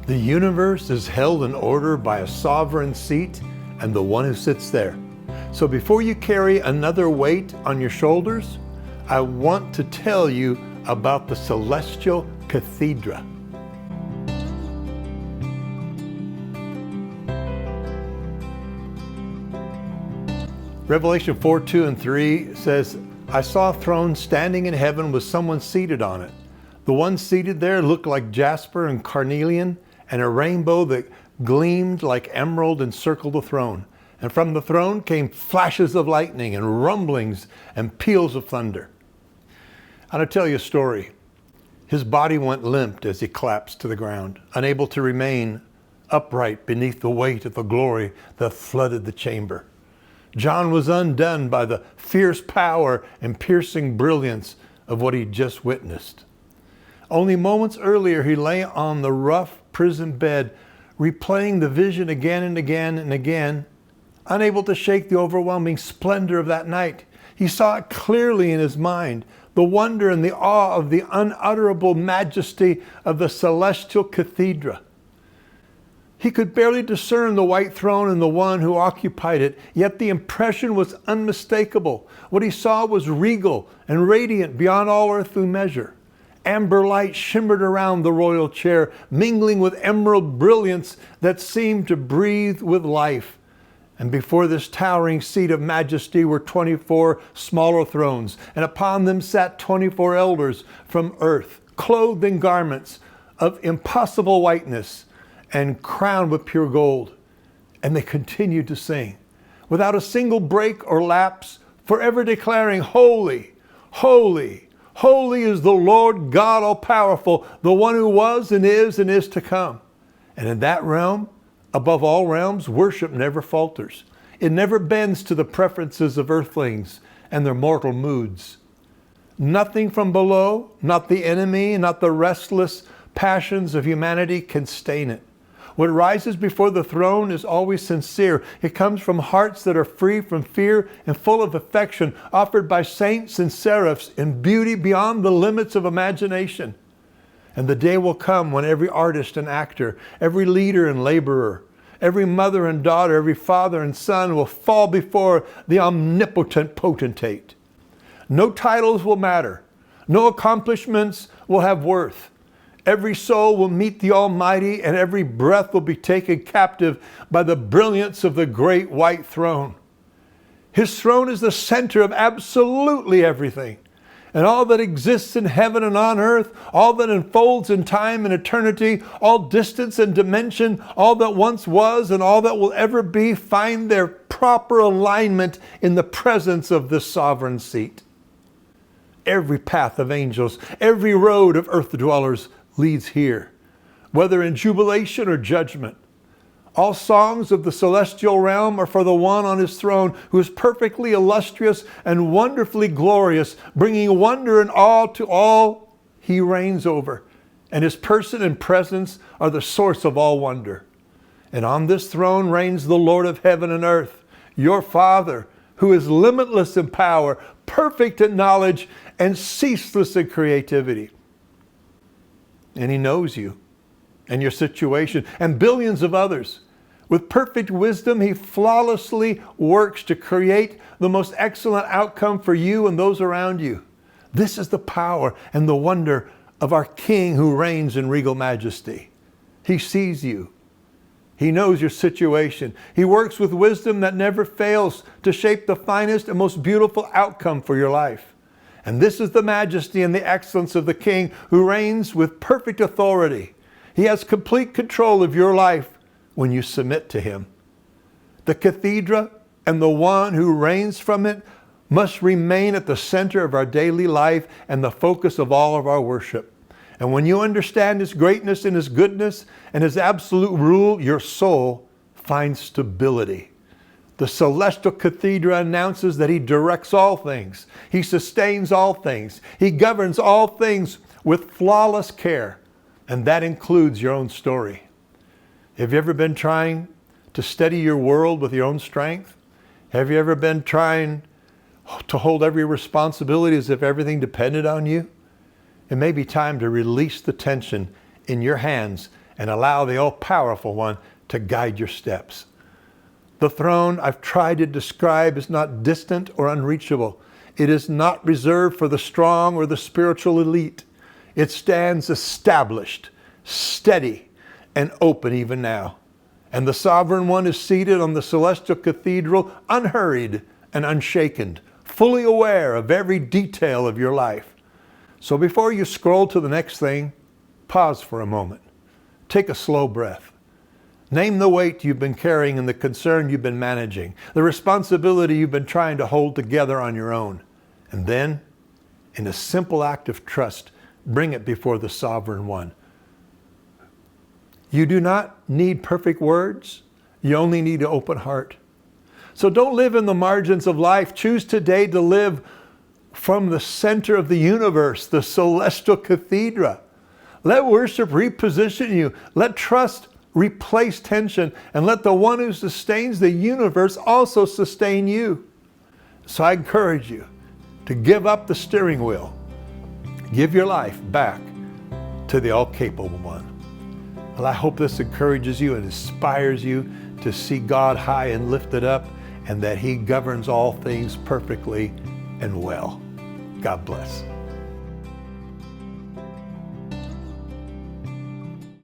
The universe is held in order by a sovereign seat and the one who sits there. So before you carry another weight on your shoulders, I want to tell you about the Celestial Cathedra. Revelation 4:2 and 3 says, I saw a throne standing in heaven with someone seated on it. The one seated there looked like jasper and carnelian, and a rainbow that gleamed like emerald encircled the throne. And from the throne came flashes of lightning and rumblings and peals of thunder. I'll tell you a story. His body went limp as he collapsed to the ground, unable to remain upright beneath the weight of the glory that flooded the chamber. John was undone by the fierce power and piercing brilliance of what he'd just witnessed. Only moments earlier, he lay on the rough prison bed, replaying the vision again and again and again, unable to shake the overwhelming splendor of that night. He saw it clearly in his mind, the wonder and the awe of the unutterable majesty of the Celestial Cathedra. He could barely discern the white throne and the one who occupied it, yet the impression was unmistakable. What he saw was regal and radiant beyond all earthly measure. Amber light shimmered around the royal chair, mingling with emerald brilliance that seemed to breathe with life. And before this towering seat of majesty were 24 smaller thrones, and upon them sat 24 elders from earth, clothed in garments of impossible whiteness, and crowned with pure gold. And they continued to sing, without a single break or lapse, forever declaring, Holy, holy, holy is the Lord God all-powerful, the one who was and is to come. And in that realm, above all realms, worship never falters. It never bends to the preferences of earthlings and their mortal moods. Nothing from below, not the enemy, not the restless passions of humanity can stain it. What rises before the throne is always sincere. It comes from hearts that are free from fear and full of affection, offered by saints and seraphs in beauty beyond the limits of imagination. And the day will come when every artist and actor, every leader and laborer, every mother and daughter, every father and son will fall before the omnipotent potentate. No titles will matter. No accomplishments will have worth. Every soul will meet the Almighty, and every breath will be taken captive by the brilliance of the great white throne. His throne is the center of absolutely everything. And all that exists in heaven and on earth, all that unfolds in time and eternity, all distance and dimension, all that once was and all that will ever be, find their proper alignment in the presence of this sovereign seat. Every path of angels, every road of earth dwellers leads here, whether in jubilation or judgment. All songs of the celestial realm are for the one on his throne who is perfectly illustrious and wonderfully glorious, bringing wonder and awe to all he reigns over. And his person and presence are the source of all wonder. And on this throne reigns the Lord of heaven and earth, your Father, who is limitless in power, perfect in knowledge, and ceaseless in creativity. And he knows you and your situation and billions of others. With perfect wisdom, he flawlessly works to create the most excellent outcome for you and those around you. This is the power and the wonder of our King who reigns in regal majesty. He sees you. He knows your situation. He works with wisdom that never fails to shape the finest and most beautiful outcome for your life. And this is the majesty and the excellence of the King who reigns with perfect authority. He has complete control of your life when you submit to him. The cathedra and the one who reigns from it must remain at the center of our daily life and the focus of all of our worship. And when you understand his greatness and his goodness and his absolute rule, your soul finds stability. The Celestial Cathedra announces that he directs all things. He sustains all things. He governs all things with flawless care. And that includes your own story. Have you ever been trying to steady your world with your own strength? Have you ever been trying to hold every responsibility as if everything depended on you? It may be time to release the tension in your hands and allow the all-powerful one to guide your steps. The throne I've tried to describe is not distant or unreachable. It is not reserved for the strong or the spiritual elite. It stands established, steady, and open even now. And the sovereign one is seated on the celestial cathedral, unhurried and unshaken, fully aware of every detail of your life. So before you scroll to the next thing, pause for a moment. Take a slow breath. Name the weight you've been carrying and the concern you've been managing, the responsibility you've been trying to hold together on your own. And then, in a simple act of trust, bring it before the sovereign one. You do not need perfect words. You only need an open heart. So don't live in the margins of life. Choose today to live from the center of the universe, the Celestial Cathedra. Let worship reposition you. Let trust replace tension, and let the one who sustains the universe also sustain you. So I encourage you to give up the steering wheel. Give your life back to the all-capable one. Well, I hope this encourages you and inspires you to see God high and lifted up, and that He governs all things perfectly and well. God bless.